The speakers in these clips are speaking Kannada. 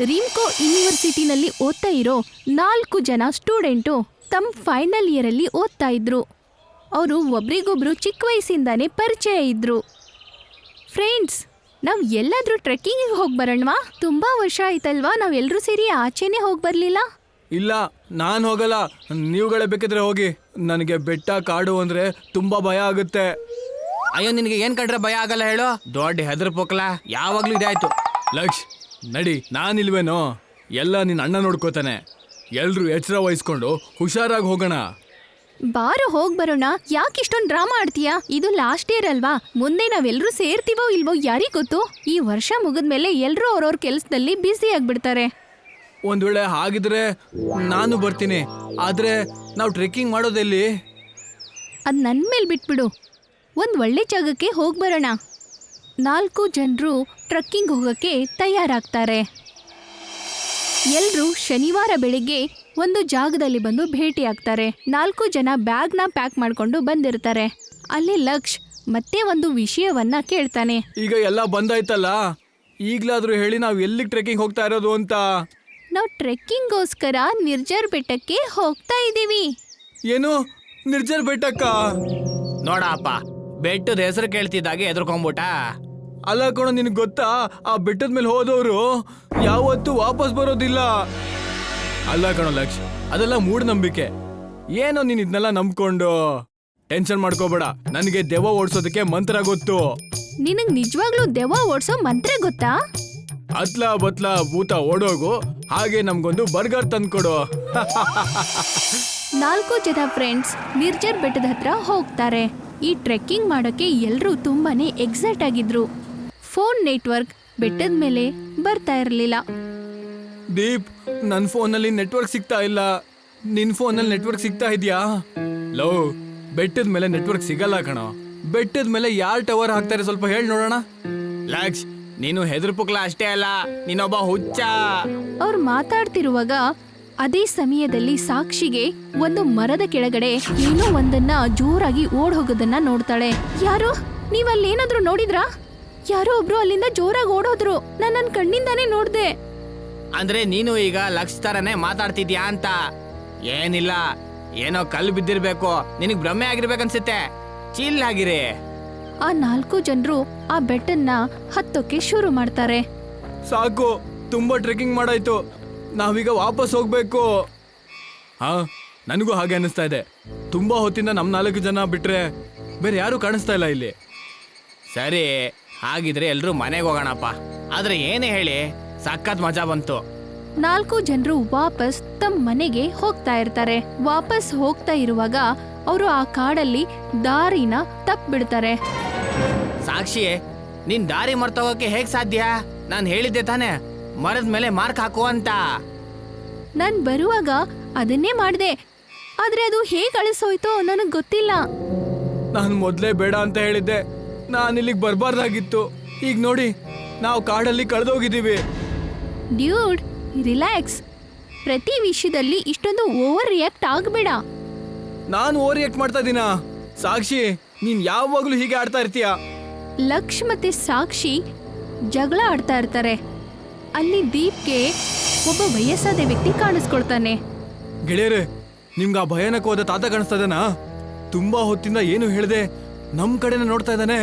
ರಿಮ್ಕೋ ಯೂನಿವರ್ಸಿಟಿನಲ್ಲಿ ಓದ್ತಾ ಇರೋ 4 ಜನ ಸ್ಟೂಡೆಂಟು ತಮ್ಮ ಫೈನಲ್ ಇಯರಲ್ಲಿ ಓದ್ತಾ ಇದ್ರು. ಅವರು ಒಬ್ರಿಗೊಬ್ರು ಚಿಕ್ಕ ವಯಸ್ಸಿಂದಾನೇ ಪರಿಚಯ ಇದ್ರು. ಫ್ರೆಂಡ್ಸ್, ನಾವು ಎಲ್ಲಾದ್ರೂ ಟ್ರೆಕ್ಕಿಂಗಿಗೆ ಹೋಗಿ ಬರೋಣವಾ? ತುಂಬಾ ವರ್ಷ ಆಯ್ತಲ್ವಾ ನಾವೆಲ್ಲರೂ ಸೇರಿ ಆಚೆನೆ ಹೋಗಿ ಬರಲಿಲ್ಲ. ಇಲ್ಲ, ನಾನು ಹೋಗಲ್ಲ. ನೀವುಗಳೇ ಬೇಕಿದ್ರೆ ಹೋಗಿ. ನನಗೆ ಬೆಟ್ಟ ಕಾಡು ಅಂದ್ರೆ ತುಂಬಾ ಭಯ ಆಗುತ್ತೆ. ಅಯ್ಯೋ, ನಿನಗೆ ಏನ್ ಕಂಡ್ರೆ ಭಯ ಆಗಲ್ಲ ಹೇಳು? ದೊಡ್ಡ ಹೆದರ್ ಪೋಕ್ಲ, ಯಾವಾಗ್ಲೂ ಇದಾಯ್ತು. ಲಕ್ಷ್, ನಡಿ, ನಾನಿಲ್ವೇನೋ? ಎಲ್ಲ ನಿನ್ನ ಅಣ್ಣ ನೋಡ್ಕೋತಾನೆ. ಎಲ್ರು ಎಚ್ಚರ ವಹಿಸ್ಕೊಂಡು ಹುಷಾರಾಗಿ ಹೋಗೋಣ. ಬಾರು ಹೋಗ್ ಬರೋಣ. ಯಾಕೆ ಇಷ್ಟೊಂದು ಡ್ರಾಮಾ ಆಡ್ತೀಯಾ? ಇದು ಲಾಸ್ಟ್ ಇಯರ್ ಅಲ್ವಾ? ಮುಂದೆ ನಾವೆಲ್ಲರೂ ಸೇರ್ತೀವೋ ಇಲ್ವೋ ಯಾರಿಗ್ ಗೊತ್ತು? ಈ ವರ್ಷ ಮುಗಿದ್ಮೇಲೆ ಎಲ್ರೂ ಅವ್ರವ್ರ ಕೆಲಸದಲ್ಲಿ ಬ್ಯುಸಿ ಆಗ್ಬಿಡ್ತಾರೆ. ಒಂದ್ ವೇಳೆ ಹಾಗಿದ್ರೆ ನಾನು ಬರ್ತೀನಿ. ಆದ್ರೆ ನಾವು ಟ್ರೆಕ್ಕಿಂಗ್ ಮಾಡೋದೆಲ್ಲಿ? ಅದ್ ನನ್ ಮೇಲೆ ಬಿಟ್ಬಿಡು. ಒಂದ್ ಒಳ್ಳೆ ಜಾಗಕ್ಕೆ ಹೋಗ್ ಬರೋಣ. 4 ಜನರು ಟ್ರೆಕ್ಕಿಂಗ್ ಹೋಗಕ್ಕೆ ತಯಾರಾಗ್ತಾರೆ. ಎಲ್ರೂ ಶನಿವಾರ ಬೆಳಿಗ್ಗೆ ಒಂದು ಜಾಗದಲ್ಲಿ ಬಂದು ಭೇಟಿ ಆಗ್ತಾರೆ. 4 ಜನ ಬ್ಯಾಗ್ನ ಪ್ಯಾಕ್ ಮಾಡ್ಕೊಂಡು ಬಂದಿರ್ತಾರೆ. ಅಲ್ಲಿ ಲಕ್ಷ್ ಮತ್ತೆ ಒಂದು ವಿಷಯವನ್ನ ಕೇಳ್ತಾನೆ. ಈಗ ಎಲ್ಲ ಬಂದಾಯ್ತಲ್ಲ, ಈಗ್ಲಾದ್ರೂ ಹೇಳಿ ನಾವು ಎಲ್ಲಿಗೆ ಟ್ರೆಕ್ಕಿಂಗ್ ಹೋಗ್ತಾ ಇರೋದು ಅಂತ. ನಾವು ಟ್ರೆಕ್ಕಿಂಗ್ಗೋಸ್ಕರ ನಿರ್ಜರ್ ಬೆಟ್ಟಕ್ಕೆ ಹೋಗ್ತಾ ಇದ್ದೀವಿ. ಏನು, ನಿರ್ಜರ್ ಬೆಟ್ಟಕ್ಕ? ನೋಡಪ್ಪ, ಬೆಟ್ಟದ ಹೆಸರು ಕೇಳ್ತಿದ್ದಾಗೆ ಎದ್ರಕೊಂಬಿಟ್ಟ. ಅಲ್ಲ ಕಣೋ, ನಿನಗೆ ಗೊತ್ತಾ, ಆ ಬೆಟ್ಟದ ಮೇಲೆ ಹೋದವರು ಯಾವತ್ತೂ ವಾಪಸ್ ಬರೋದಿಲ್ಲ. ಅಲ್ಲ ಕಣೋ ಲಕ್ಷ್, ಅದೆಲ್ಲ ಮೂಢನಂಬಿಕೆ. ಏನೋ ನೀನ್ ಇದನ್ನೆಲ್ಲ ನಂಬ್ಕೊಂಡು ಟೆನ್ಷನ್ ಮಾಡ್ಕೋಬೇಡ. ನನಗೆ ದೆವ್ವ ಓಡಿಸೋದಕ್ಕೆ ಮಂತ್ರ ಗೊತ್ತು. ನಿನಗ್ ನಿಜವಾಗ್ಲೂ ದೆವ್ವ ಓಡಿಸೋ ಮಂತ್ರ ಗೊತ್ತಾ? ಅತ್ಲ ಬತ್ಲ ಭೂತ ಓಡೋಗು, ಹಾಗೆ ನಮ್ಗೊಂದು ಬರ್ಗರ್ ತಂದ್ಕೊಡು. 4 ಜನ ಫ್ರೆಂಡ್ಸ್ ನಿರ್ಜರ್ ಬೆಟ್ಟದ ಹತ್ರ ಹೋಗ್ತಾರೆ. ಈ ಟ್ರೆಕ್ಕಿಂಗ್ ಮಾಡೋಕೆ ಎಲ್ರೂ ತುಂಬಾನೇ ಎಕ್ಸೈಟ್ ಆಗಿದ್ರು. ಫೋನ್ ನೆಟ್ವರ್ಕ್ ಬೆಟ್ಟದ ಮೇಲೆ ಬರ್ತಾ ಇರಲಿಲ್ಲ. ದೀಪ್, ನನ್ನ ಫೋನಲ್ಲಿ ನೆಟ್ವರ್ಕ್ ಸಿಗ್ತಾ ಇಲ್ಲ. ನಿನ್ ಫೋನಲ್ಲಿ ನೆಟ್ವರ್ಕ್ ಸಿಗ್ತಾ ಇದೆಯಾ? ಲೋ, ಬೆಟ್ಟದ ಮೇಲೆ ನೆಟ್ವರ್ಕ್ ಸಿಗಲ್ಲ ಕಣೋ. ಬೆಟ್ಟದ ಮೇಲೆ ಯಾರ್ ಟವರ್ ಹಾಕ್ತಾರೆ ಸ್ವಲ್ಪ ಹೇಳಿ ನೋಡೋಣ. ಲಕ್ಷ್, ನೀನು ಹೆದರ್ ಪುಕ್ಲ ಅಷ್ಟೇ ಅಲ್ಲ, ನೀನೊಬ್ಬ ಹುಚ್ಚ. ಅವ್ರು ಮಾತಾಡ್ತಿರುವಾಗ ಅದೇ ಸಮಯದಲ್ಲಿ ಸಾಕ್ಷಿಗೆ ಒಂದು ಮರದ ಕೆಳಗಡೆ ಏನೋ ಒಂದನ್ನ ಜೋರಾಗಿ ಓಡ್ ಹೋಗೋದನ್ನ ನೋಡ್ತಾಳೆ. ಯಾರು? ನೀವಲ್ಲೇನಾದ್ರೂ ನೋಡಿದ್ರಾ? ಯಾರೋ ಒಬ್ರು ಅಲ್ಲಿಂದ ಜೋರಾಗಿ ಓಡೋದ್ರು. ನಾನು ನನ್ನ ಕಣ್ಣಿಂದಾನೇ ನೋಡ್ದೆ. ಅಂದ್ರೆ ನೀನು ಈಗ ಲಕ್ಷ್ ತರನೇ ಮಾತಾಡ್ತಿದ್ಯಾ ಅಂತ? ಏನಿಲ್ಲ, ಏನೋ ಕಲ್ಲು ಬಿದ್ದಿರ್ಬೇಕು, ನಿನಗ್ ಭ್ರಮೆ ಆಗಿರ್ಬೇಕನ್ಸುತ್ತೆ. ಚಿಲ್ ಆಗಿರಿ. ಆ 4 ಜನರು ಆ ಬೆಟ್ಟನ್ನ ಹತ್ತೋಕೆ ಶುರು ಮಾಡ್ತಾರೆ. ಸಾಕು, ತುಂಬಾ ಟ್ರೆಕ್ಕಿಂಗ್ ಮಾಡಾಯ್ತು, ನಾವೀಗ ವಾಪಸ್ ಹೋಗ್ಬೇಕು. ಹಾ, ನನಗೂ ಹಾಗೆ ಅನಿಸ್ತಾ ಇದೆ. ತುಂಬಾ ಹೊತ್ತಿಂದ ನಮ್ 4 ಜನ ಬಿಟ್ರೆ ಬೇರೆ ಯಾರು ಕಾಣಿಸ್ತಾ ಇಲ್ಲ ಇಲ್ಲಿ. ಸರಿ, ಹಾಗಿದ್ರೆ ಎಲ್ರೂ ಮನೆಗೆ ಹೋಗೋಣಪ್ಪ. ಆದ್ರೆ ಏನೇ ಹೇಳಿ, ಸಖತ್ ಮಜಾ ಬಂತು. 4 ಜನರು ವಾಪಸ್ ತಮ್ಮ ಮನೆಗೆ ಹೋಗ್ತಾ ಇರ್ತಾರೆ. ವಾಪಸ್ ಹೋಗ್ತಾ ಇರುವಾಗ ಅವರು ಆ ಕಾಡಲ್ಲಿ ದಾರಿನ ತಪ್ಪಿಬಿಡ್ತಾರೆ. ಸಾಕ್ಷಿ, ನೀನ್ ದಾರಿ ಮರ್ತೋಗಕ್ಕೆ ಹೇಗ್ ಸಾಧ್ಯ? ನಾನ್ ಹೇಳಿದ್ದೆ ತಾನೆ, ಮರದ ಮೇಲೆ ಮಾರ್ಕ್ ಹಾಕು ಅಂತ. ನಾನ್ ಬರುವಾಗ ಅದನ್ನೇ ಮಾಡ್ದೆ, ಆದ್ರೆ ಅದು ಹೇಗ್ ಅಳಿಸೋಯ್ತೋ ನನಗ್ ಗೊತ್ತಿಲ್ಲ. ನಾನು ಮೊದ್ಲೇ ಬೇಡ ಅಂತ ಹೇಳಿದ್ದೆ. ನಾನು ಇಲ್ಲಿಗೆ ಬರಬಾರ್ದಾಗಿತ್ತು. ಈಗ ನೋಡಿ, ನಾವು ಕಾಡಲ್ಲಿ ಕಳೆದೋಗಿದ್ದೀವಿ. Dude, relax. ಪ್ರತಿ ವಿಷಯದಲ್ಲಿ ಇಷ್ಟೊಂದು ಓವರ್ ರಿಯಾಕ್ಟ್ ಆಗಬೇಡ. ನಾನು ಓವರ್ ರಿಯಾಕ್ಟ್ ಮಾಡ್ತಾ ಇದ್ದೀನಾ? ಸಾಕ್ಷಿ, ನೀನ್ ಯಾವಾಗ್ಲೂ ಹೀಗೆ ಆಡ್ತಾ ಇರ್ತೀಯ. ಲಕ್ಷ್ ಮತ್ತೆ ಸಾಕ್ಷಿ ಜಗಳ ಆಡ್ತಾ ಇರ್ತಾರೆ. ಅಲ್ಲಿ ದೀಪ್ಗೆ ಒಬ್ಬ ವಯಸ್ಸಾದ ವ್ಯಕ್ತಿ ಕಾಣಿಸ್ಕೊಳ್ತಾನೆ. ಗೆಳೆಯರೇ, ನಿಮ್ಗೆ ಆ ಭಯಾನಕವಾದ ತಾತ ಕಾಣಿಸ್ತಾ ಇದ್ದಾನಾ? ತುಂಬಾ ಹೊತ್ತಿಂದ ಏನು ಹೇಳ್ದೆ, ನಮ್ ಕಡೆನ ನೋಡ್ತಾ ಇದ್ದಾನೆ.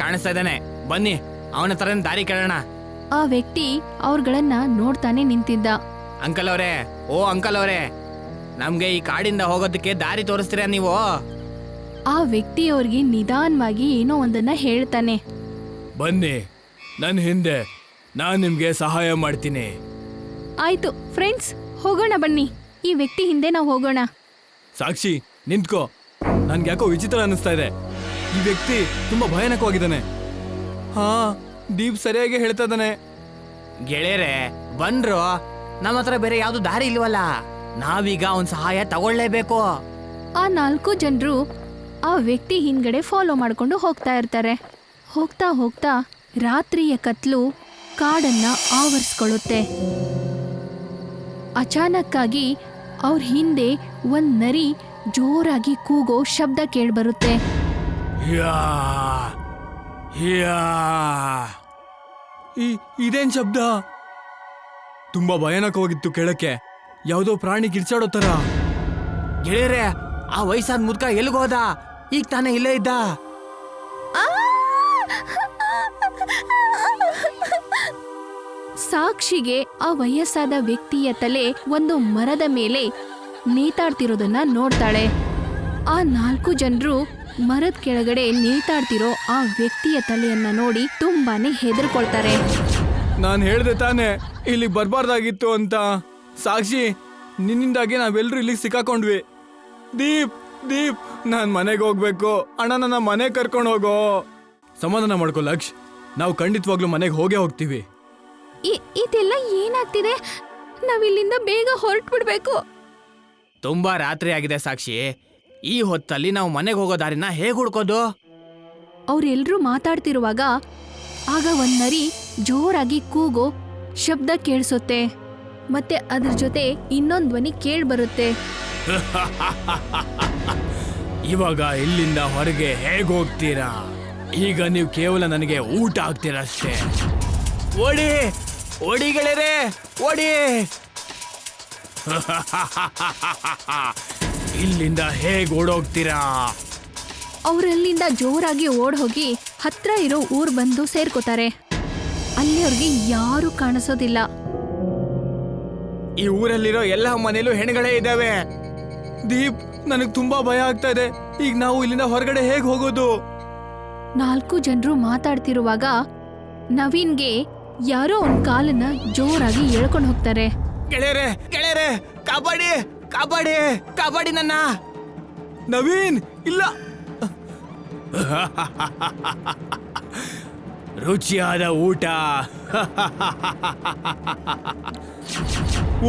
ಕಾಣಿಸ್ತಾ ಇದ್ದಾನೆ, ಬನ್ನಿ ಅವನ ತರ ದಾರಿ ಕೇಳೋಣ. ಆ ವ್ಯಕ್ತಿ ಅವ್ರಗಳನ್ನ ನೋಡ್ತಾನೆ ನಿಂತಿದ್ದ. ಅಂಕಲ್ ಅವರೇ, ಓ ಅಂಕಲ್ ಅವರೇ, ನಮ್ಗೆ ಈ ಕಾಡಿಂದ ಹೋಗೋದಕ್ಕೆ ದಾರಿ ತೋರಿಸ್ತೀರಾ ನೀವು? ಆ ವ್ಯಕ್ತಿ ಅವ್ರಿಗೆ ನಿಧಾನವಾಗಿ ಏನೋ ಒಂದನ್ನ ಹೇಳ್ತಾನೆ. ಬನ್ನಿ ನನ್ನ ಹಿಂದೆ, ನಾನ್ ನಿಮ್ಗೆ ಸಹಾಯ ಮಾಡ್ತೀನಿ. ಆಯ್ತು ಫ್ರೆಂಡ್ಸ್, ಹೋಗೋಣ ಬನ್ನಿ. ಈ ವ್ಯಕ್ತಿ ಹಿಂದೆ ನಾವು ಹೋಗೋಣ. ಸಾಕ್ಷಿ, ನಿಂತ್ಕೋ. ನನ್ಗೆ ಯಾಕೋ ವಿಚಿತ್ರ ಅನ್ನಿಸ್ತಾ ಇದೆ. ಈ ವ್ಯಕ್ತಿ ತುಂಬಾ ಭಯಾನಕವಾಗಿದ್ದಾನೆ. ಹಾ, ದೀಪ್ ಸರಿಯಾಗಿ ಹೇಳ್ತಾ ಇದ್ದಾನೆ. ಗೆಳೆಯರೆ ಬನ್ರು, ನಮ್ಮ ಹತ್ರ ಬೇರೆ ಯಾವ್ದು ದಾರಿ ಇಲ್ವಲ್ಲ. ನಾವೀಗ ಅವನ್ ಸಹಾಯ ತಗೊಳ್ಳೇಬೇಕು. ಆ 4 ಜನರು ಆ ವ್ಯಕ್ತಿ ಹಿಂದ್ಗಡೆ ಫಾಲೋ ಮಾಡ್ಕೊಂಡು ಹೋಗ್ತಾ ಇರ್ತಾರೆ. ಹೋಗ್ತಾ ಹೋಗ್ತಾ ರಾತ್ರಿಯ ಕತ್ಲು ಕಾಡನ್ನ ಆವರಿಸ್ಕೊಳ್ಳುತ್ತೆ. ಅಚಾನಕ್ಕಾಗಿ ಅವ್ರ ಹಿಂದೆ ಒಂದ್ ನರಿ ಜೋರಾಗಿ ಕೂಗೋ ಶಬ್ದ ಕೇಳ್ಬರುತ್ತೆ. ಇದೇನ್ ಶಬ್ದ? ತುಂಬಾ ಭಯಾನಕವಾಗಿತ್ತು ಕೇಳಕ್ಕೆ. ಯಾವುದೋ ಪ್ರಾಣಿ ಕಿರ್ಚಾಡೋ ತರ. ಗೆಳೆಯರೆ, ಆ ವಯಸ್ಸಾದ ಮುದ್ಕ ಎಲ್ಗೋದ? ಈಗ ತಾನೇ ಇಲ್ಲೇ ಇದ್ದ. ಸಾಕ್ಷಿಗೆ ಆ ವಯಸ್ಸಾದ ವ್ಯಕ್ತಿಯ ತಲೆ ಒಂದು ಮರದ ಮೇಲೆ ನೇತಾಡ್ತಿರೋದನ್ನ ನೋಡ್ತಾಳೆ. ಆ 4 ಜನರು ಮರದ ಕೆಳಗಡೆ ನೇತಾಡ್ತಿರೋ ಆ ವ್ಯಕ್ತಿಯ ತಲೆಯನ್ನ ನೋಡಿ ತುಂಬಾನೇ ಹೆದರ್ಕೊಳ್ತಾರೆ. ನಾನು ಹೇಳ್ದೆ ತಾನೆ ಇಲ್ಲಿ ಬರ್ಬಾರ್ದಾಗಿತ್ತು ಅಂತ. ಸಾಕ್ಷಿ, ನಿನ್ನಿಂದಾಗಿ ನಾವೆಲ್ಲರೂ ಇಲ್ಲಿಗೆ ಸಿಕ್ಕಾಕೊಂಡ್ವಿ. ದೀಪ್ ದೀಪ್, ನಾನ್ ಮನೆಗೆ ಹೋಗ್ಬೇಕು. ಅಣ್ಣ, ನನ್ನ ಮನೆಗೆ ಕರ್ಕೊಂಡು ಹೋಗೋ. ಸಮಾಧಾನ ಮಾಡ್ಕೋ ಲಕ್ಷ್, ನಾವು ಖಂಡಿತವಾಗ್ಲೂ ಮನೆಗೆ ಹೋಗೇ ಹೋಗ್ತೀವಿ. ಇದೆಲ್ಲ ಏನಾಗ್ತಿದೆ? ನಾವಿಲ್ಲಿಂದ ಬೇಗ ಹೊರಟು ಬಿಡ್ಬೇಕು. ತುಂಬಾ ರಾತ್ರಿ ಆಗಿದೆ ಸಾಕ್ಷಿ. ಈ ಹೊತ್ತಲ್ಲಿ ನಾವು ಮನೆಗೆ ಹೋಗೋ ದಾರಿನ ಹೇಗ್ ಹುಡ್ಕೋದು? ಅವ್ರೆಲ್ರೂ ಮಾತಾಡ್ತಿರುವಾಗ ಆಗ ಒಂದ್ ನರಿ ಜೋರಾಗಿ ಕೂಗೋ ಶಬ್ದ ಕೇಳಿಸುತ್ತೆ. ಮತ್ತೆ ಅದ್ರ ಜೊತೆ ಇನ್ನೊಂದ್ ಧ್ವನಿ ಕೇಳ್ಬರುತ್ತೆ. ಇವಾಗ ಇಲ್ಲಿಂದ ಹೊರಗೆ ಹೇಗ್ ಹೋಗ್ತೀರಾ? ಈಗ ನೀವು ಕೇವಲ ನನಗೆ ಊಟ ಆಗ್ತೀರಾ ಅಷ್ಟೇ. ಓಡಿ ಓಡಿ ಗೆಳೆಯರೆ, ಓಡಿ. ಇಲ್ಲಿಂದ ಹೇಗ್ ಓಡೋಗ್ತೀರಾ? ಅವರಲ್ಲಿಂದ ಜೋರಾಗಿ ಓಡ್ ಹೋಗಿ ಹತ್ರ ಇರೋ ಊರ್ ಬಂದು ಸೇರ್ಕೋತಾರೆ. ಅಲ್ಲಿ ಅವ್ರಿಗೆ ಯಾರು ಕಾಣಿಸೋದಿಲ್ಲ. ಈ ಊರಲ್ಲಿರೋ ಎಲ್ಲ ಮನೇಲೂ ಹೆಣ್ಗಳೇ ಇದ್ದಾವೆ. ದೀಪ್, ನನಗೆ ತುಂಬಾ ಭಯ ಆಗ್ತಾ ಇದೆ. ಈಗ ನಾವು ಇಲ್ಲಿಂದ ಹೊರಗಡೆ ಹೇಗ್ ಹೋಗೋದು? 4 ಜನರು ಮಾತಾಡ್ತಿರುವಾಗ ನವೀನ್ಗೆ ಯಾರೋ ಒಂದ್ ಕಾಲನ್ನ ಜೋರಾಗಿ ಎಳ್ಕೊಂಡು ಹೋಗ್ತಾರೆ. ಗೆಳೆಯರೆ ಗೆಳೆಯರೆ, ಕಾಪಾಡಿ ಕಾಪಾಡಿ ಕಾಪಾಡಿ ನನ್ನ. ನವೀನ್, ಇಲ್ಲ. ರುಚಿಯಾದ ಊಟ.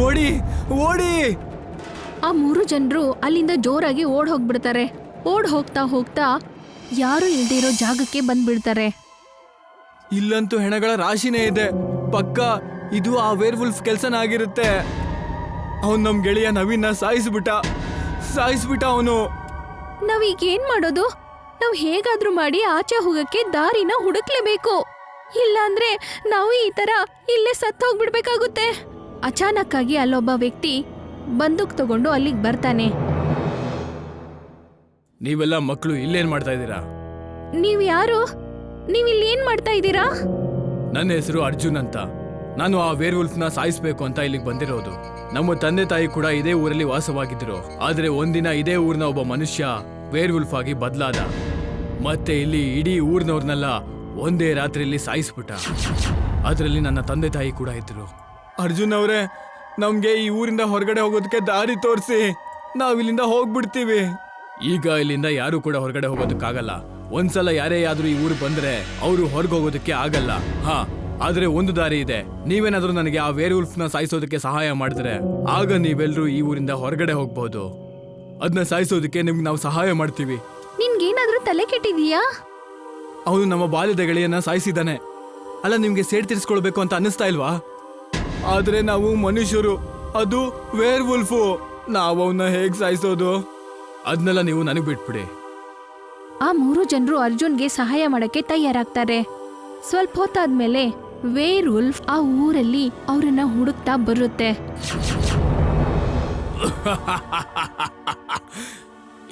ಓಡಿ ಓಡಿ. ಆ 3 ಜನರು ಅಲ್ಲಿಂದ ಜೋರಾಗಿ ಓಡ್ ಹೋಗ್ಬಿಡ್ತಾರೆ. ಓಡ್ ಹೋಗ್ತಾ ಹೋಗ್ತಾ ಯಾರು ಇಲ್ದಿರೋ ಜಾಗಕ್ಕೆ ಬಂದ್ಬಿಡ್ತಾರೆ. ಇಲ್ಲಂತೂ ಹೆಣಗಳ ರಾಶಿನೇ ಇದೆ. ಪಕ್ಕ ಇದು ಆ ವೇರ್ ವುಲ್ಫ್ ಕೆಲ್ಸನ ಆಗಿರುತ್ತೆ. ಅವನ್ ನಮ್ ಗೆಳೆಯ ನವೀನ ಸಾಯಿಸ್ಬಿಟ್ಟ ಅವನು. ನಾವೀಗ ಏನ್ ಮಾಡೋದು? ನಾವ್ ಹೇಗಾದ್ರೂ ಮಾಡಿ ಆಚೆ ಹೋಗಕ್ಕೆ ದಾರಿನ ಹುಡುಕ್ಲೇಬೇಕು. ಇಲ್ಲಾಂದ್ರೆ ನಾವು ಈ ತರ ಇಲ್ಲೇ ಸತ್ತು ಹೋಗ್ಬಿಡ್ಬೇಕಾಗುತ್ತೆ. ಅಚಾನಕ್ ಆಗಿ ಅಲ್ಲೊಬ್ಬ ವ್ಯಕ್ತಿ ಬಂದೂಕ್ ತಗೊಂಡು ಅಲ್ಲಿಗೆ ಬರ್ತಾನೆ. ನೀವೆಲ್ಲ ಮಕ್ಕಳು ಇಲ್ಲೇನ್ ಮಾಡ್ತಾ ಇದ್ದೀರಾ? ನೀವ್ ಯಾರು? ನೀವಿಲ್ಲಿ ಏನ್ ಮಾಡ್ತಾ ಇದ್ದೀರಾ? ನನ್ನ ಹೆಸರು ಅರ್ಜುನ್ ಅಂತ. ನಾನು ಆ ವೇರ್ ವುಲ್ಫ್ನ ಸಾಯಿಸ್ಬೇಕು ಅಂತ ಇಲ್ಲಿಗೆ ಬಂದಿರೋದು. ನಮ್ಮ ತಂದೆ ತಾಯಿ ಕೂಡ ಇದೇ ಊರಲ್ಲಿ ವಾಸವಾಗಿದ್ರು. ಆದ್ರೆ ಒಂದಿನ ಇದೇ ಊರಿನ ಒಬ್ಬ ಮನುಷ್ಯ ವೇರ್ ವುಲ್ಫ್ ಆಗಿ ಬದಲಾದ. ಮತ್ತೆ ಇಲ್ಲಿ ಇಡೀ ಊರಿನವ್ರನ್ನೆಲ್ಲ ಒಂದೇ ರಾತ್ರಿಯಲ್ಲಿ ಸಾಯಿಸ್ಬಿಟ್ಟ. ಅದರಲ್ಲಿ ನನ್ನ ತಂದೆ ತಾಯಿ ಕೂಡ ಇದ್ರು. ಅರ್ಜುನ್ ಅವರೇ, ನಮ್ಗೆ ಈ ಊರಿಂದ ಹೊರಗಡೆ ಹೋಗೋದಕ್ಕೆ ದಾರಿ ತೋರಿಸಿ. ನಾವಿಲ್ಲಿಂದ ಹೋಗ್ಬಿಡ್ತೀವಿ. ಈಗ ಇಲ್ಲಿಂದ ಯಾರು ಕೂಡ ಹೊರಗಡೆ ಹೋಗೋದಕ್ಕಾಗಲ್ಲ. ಒಂದ್ಸಲ ಯಾರೇ ಆದ್ರೂ ಈ ಊರು ಬಂದ್ರೆ ಅವರು ಹೊರಗೆ ಹೋಗೋದಕ್ಕೆ ಆಗಲ್ಲ. ಹಾ, ಆದ್ರೆ ಒಂದು ದಾರಿ ಇದೆ. ನೀವೇನಾದ್ರೂ ನನಗೆ ಆ ವೇರ್ ವುಲ್ಫ್ನ ಸಾಯಿಸೋದಕ್ಕೆ ಸಹಾಯ ಮಾಡಿದ್ರೆ ಆಗ ನೀವೆಲ್ಲರೂ ಈ ಊರಿಂದ ಹೊರಗಡೆ ಹೋಗ್ಬಹುದು. ಅದನ್ನ ಸಾಯಿಸೋದಕ್ಕೆ ನಿಮ್ಗೆ ನಾವು ಸಹಾಯ ಮಾಡ್ತೀವಿ. ನಿನ್ಗೇನಾದ್ರೂ ತಲೆ ಕೆಟ್ಟಿದೀಯಾ? ಅವನು ನಮ್ಮ ಬಾಲ್ಯದ ಗೆಳೆಯನ್ನ ಸಾಯಿಸಿದ್ದಾನೆ. ಅಲ್ಲ, ನಿಮ್ಗೆ ಸೇಡ್ ತೀರಿಸ್ಕೊಳ್ಬೇಕು ಅಂತ ಅನ್ನಿಸ್ತಾ ಇಲ್ವಾ? ಆದ್ರೆ ನಾವು ಮನುಷ್ಯರು, ಅದು ವೇರ್ ವುಲ್ಫು. ನಾವು ಅವನ್ನ ಹೇಗ್ ಸಾಯಿಸೋದು? ಅದನ್ನೆಲ್ಲ ನೀವು ನನಗೆ ಬಿಟ್ಬಿಡಿ. ಆ 3 ಜನರು ಅರ್ಜುನ್ಗೆ ಸಹಾಯ ಮಾಡಕ್ಕೆ ತಯಾರಾಗ್ತಾರೆ. ಸ್ವಲ್ಪ ಹೊತ್ತಾದ್ಮೇಲೆ ವೇರ್ ವುಲ್ಫ್ ಆ ಊರಲ್ಲಿ ಅವರನ್ನ ಹುಡುಕ್ತಾ ಬರುತ್ತೆ.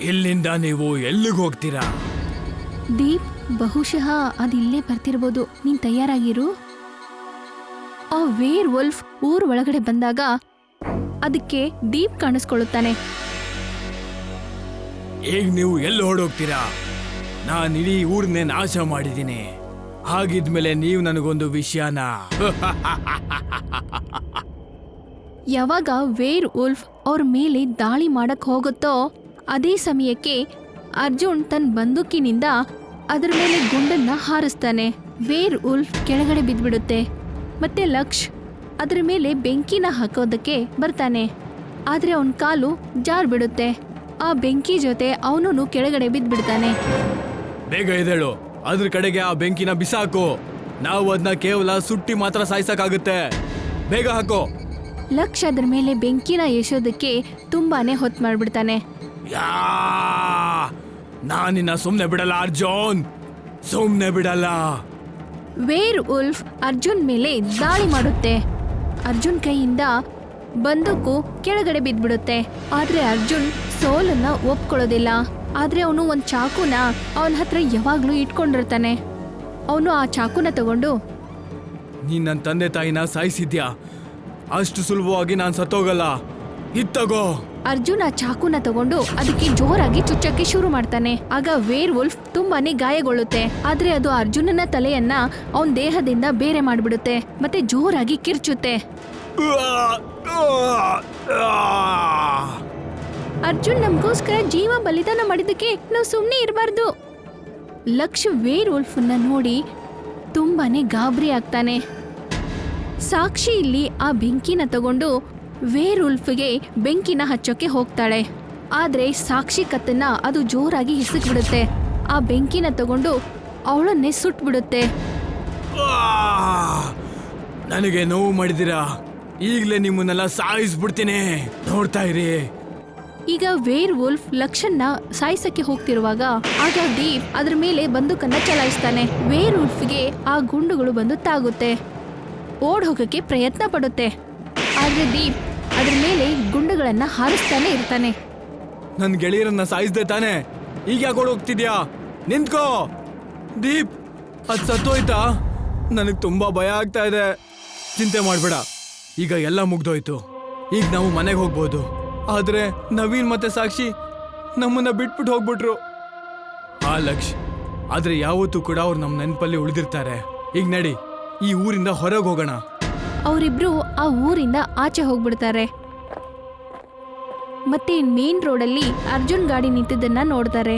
ಇಲ್ಲಿಂದ ನೀವು ಎಲ್ಲಿಗೆ ಹೋಗ್ತೀರಾ? ದೀಪ್, ಬಹುಶಃ ಅದಿಲ್ಲೇ ಬರ್ತಿರ್ಬೋದು. ನೀನ್ ತಯಾರಾಗಿರು. ಆ ವೇರ್ ವುಲ್ಫ್ ಊರ್ ಒಳಗಡೆ ಬಂದಾಗ ಅದಕ್ಕೆ ದೀಪ್ ಕಾಣಿಸ್ಕೊಳ್ಳುತ್ತಾನೆ. ಈಗ ನೀವು ಎಲ್ಲಿ ಹೊರಡೋಗ್ತೀರಾ? ನಾನು ಇಡೀ ಊರನ್ನೇ ನಾಶ ಮಾಡಿದ್ದೀನಿ. ಹಾಗಿದ್ಮೇಲೆ ನೀವು ನನಗೊಂದು ವಿಷಯನ. ಯಾವಾಗ ವೇರ್ ವುಲ್ಫ್ ಅವ್ರ ಮೇಲೆ ದಾಳಿ ಮಾಡಕ್ ಹೋಗುತ್ತೋ ಅದೇ ಸಮಯಕ್ಕೆ ಅರ್ಜುನ್ ತನ್ನ ಬಂದೂಕಿನಿಂದ ಅದರ ಮೇಲೆ ಗುಂಡನ್ನ ಹಾರಿಸ್ತಾನೆ. ವೇರ್ ವುಲ್ಫ್ ಕೆಳಗಡೆ ಬಿದ್ದ್ಬಿಡುತ್ತೆ. ಮತ್ತೆ ಲಕ್ಷ್ ಅದರ ಮೇಲೆ ಬೆಂಕಿನ ಹಾಕೋದಕ್ಕೆ ಬರ್ತಾನೆ. ಆದ್ರೆ ಅವನ ಕಾಲು ಜಾರ್ ಬಿಡುತ್ತೆ. ಆ ಬೆಂಕಿ ಜೊತೆ ಅವನೂ ಕೆಳಗಡೆ ಬಿದ್ದ್ಬಿಡ್ತಾನೆ. ಬೇಗ ಎದ್ದೇಳು, ಅದ್ರ ಕಡೆಗೆ ಆ ಬೆಂಕಿನ ಬಿಸಾಕು. ನಾವು ಅದನ್ನ ಕೇವಲ ಸುಟ್ಟಿ ಮಾತ್ರ ಸಾಯಿಸಕ್ಕಾಗುತ್ತೆ. ಬೇಗ ಹಾಕೋ. ಲಕ್ಷ್ ಅದ್ರ ಮೇಲೆ ಬೆಂಕಿನ ಎಸೋದಕ್ಕೆ ತುಂಬಾನೇ ಹೊತ್ತು ಮಾಡ್ಬಿಡ್ತಾನೆ. ನಾನಿನ್ನ ಸುಮ್ನೆ ಬಿಡಲ್ಲ ಅರ್ಜುನ್, ಸುಮ್ನೆ ಬಿಡಲ್ಲ. ವೇರ್ ವುಲ್ಫ್ ಅರ್ಜುನ್ ಮೇಲೆ ದಾಳಿ ಮಾಡುತ್ತೆ. ಅರ್ಜುನ್ ಕೈಯಿಂದ ಬಂದೂಕು ಕೆಳಗಡೆ ಬಿದ್ಬಿಡುತ್ತೆ. ಆದ್ರೆ ಅರ್ಜುನ್ ಸೋಲನ್ನ ಒಪ್ಕೊಳ್ಳೋದಿಲ್ಲ. ಆದ್ರೆ ಅವನು ಒಂದ್ ಚಾಕುನ ಅವನ ಹತ್ರ ಯಾವಾಗ್ಲೂ ಇಟ್ಕೊಂಡಿರ್ತಾನೆ. ಅವನು ಆ ಚಾಕುನ ತಗೊಂಡು, ನೀನ್ ನನ್ನ ತಂದೆ ತಾಯಿನ ಸಾಯಿಸಿದ್ಯಾ, ಅಷ್ಟು ಸುಲಭವಾಗಿ ನಾನು ಸತ್ತೋಗಲ್ಲ, ಇತ್ತಗೋ. ಅರ್ಜುನ್ ಆ ಚಾಕುನ ತಗೊಂಡು ಅದಕ್ಕೆ ಜೋರಾಗಿ ಚುಚ್ಚಕ್ಕೆ ಶುರು ಮಾಡ್ತಾನೆ. ಆಗ ವೇರ್ ವುಲ್ಫ್ ತುಂಬಾನೇ ಗಾಯಗೊಳ್ಳುತ್ತೆ. ಆದ್ರೆ ಅದು ಅರ್ಜುನನ ತಲೆಯನ್ನ ಅವನ ದೇಹದಿಂದ ಬೇರೆ ಮಾಡ್ಬಿಡುತ್ತೆ ಮತ್ತೆ ಜೋರಾಗಿ ಕಿರ್ಚುತ್ತೆ. ಅರ್ಜುನ್ ನಮ್ಗೋಸ್ಕರ ಜೀವ ಬಲಿದಾನ ಮಾಡಿದ್ದಕ್ಕೆ ನಾವು ಸುಮ್ಮನೆ ಇರಬಾರ್ದು. ಲಕ್ಷ ವೇರ್ ವುಲ್ಫ್ನ ನೋಡಿ ತುಂಬಾನೇ ಗಾಬರಿ ಆಗ್ತಾನೆ. ಸಾಕ್ಷಿ ಇಲ್ಲಿ ಆ ಬೆಂಕಿನ ತಗೊಂಡು ವೇರ್ ವುಲ್ಫ್ಗೆ ಬೆಂಕಿನ ಹಚ್ಚೋಕೆ ಹೋಗ್ತಾಳೆ. ಆದ್ರೆ ಸಾಕ್ಷಿ ಕತ್ತನ್ನ ಅದು ಜೋರಾಗಿ ಹಿಸುಕ್ಬಿಡುತ್ತೆ. ಆ ಬೆಂಕಿನ ತಗೊಂಡು ಅವಳನ್ನೇ ಸುಟ್ಬಿಡುತ್ತೆ. ನನಗೆ ನೋವು ಮಾಡಿದಿರಾ, ಈಗಲೇ ನಿಮ್ಮನ್ನೆಲ್ಲ ಸಾಯಿಸ್ಬಿಡ್ತೀನಿ, ನೋಡ್ತಾ ಇರಿ. ಈಗ ವೇರ್ ವುಲ್ಫ್ ಲಕ್ಷನ್ನ ಸಾಯಿಸಕ್ಕೆ ಹೋಗ್ತಿರುವಾಗ ಆಗ ದೀಪ್ ಅದ್ರ ಮೇಲೆ ಬಂದೂಕನ್ನ ಚಲಾಯಿಸ್ತಾನೆ. ವೇರ್ ವುಲ್ಫ್ಗೆ ಆ ಗುಂಡುಗಳು ಬಂದು ತಾಗುತ್ತೆ. ಓಡ್ ಹೋಗಕ್ಕೆ ಪ್ರಯತ್ನ ಪಡುತ್ತೆ. ಆದ್ರೆ ದೀಪ್ ಅದ್ರ ಮೇಲೆ ಗುಂಡುಗಳನ್ನ ಹಾರಿಸ್ತಾನೆ ಇರ್ತಾನೆ. ನನ್ನ ಗೆಳೆಯರನ್ನ ಸಾಯಿಸ್ದೆ ತಾನೆ, ಈಗ ಯಾಕೆ ಹೋಗ್ತಿದ್ಯಾ? ನಿಂತ್ಕೋ. ದೀಪ್, ಅದು ಸತ್ತೋಯ್ತಾ? ನನಗೆ ತುಂಬಾ ಭಯ ಆಗ್ತಾ ಇದೆ. ಚಿಂತೆ ಮಾಡ್ಬೇಡ, ಈಗ ಎಲ್ಲ ಮುಗ್ದೋಯ್ತು. ಈಗ ನಾವು ಮನೆಗೆ ಹೋಗ್ಬೋದು. ಆದ್ರೆ ನವೀನ್ ಮತ್ತೆ ಸಾಕ್ಷಿ ನಮ್ಮನ್ನ ಬಿಟ್ಬಿಟ್ಟು ಹೋಗ್ಬಿಟ್ರು. ಆ ಲಕ್ಷ್, ಆದ್ರೆ ಯಾವತ್ತೂ ಕೂಡ ಅವ್ರು ನಮ್ಮ ನೆನಪಲ್ಲಿ ಉಳಿದಿರ್ತಾರೆ. ಈಗ ನಡಿ, ಈ ಊರಿಂದ ಹೊರಗೆ ಹೋಗೋಣ. ಅವರಿಬ್ರು ಆ ಊರಿಂದ ಆಚೆ ಹೋಗ್ಬಿಡ್ತಾರೆ. ಮತ್ತೆ ಮೇನ್ ರೋಡಲ್ಲಿ ಅರ್ಜುನ್ ಗಾಡಿ ನಿಂತಿದ್ದನ್ನ ನೋಡ್ತಾರೆ.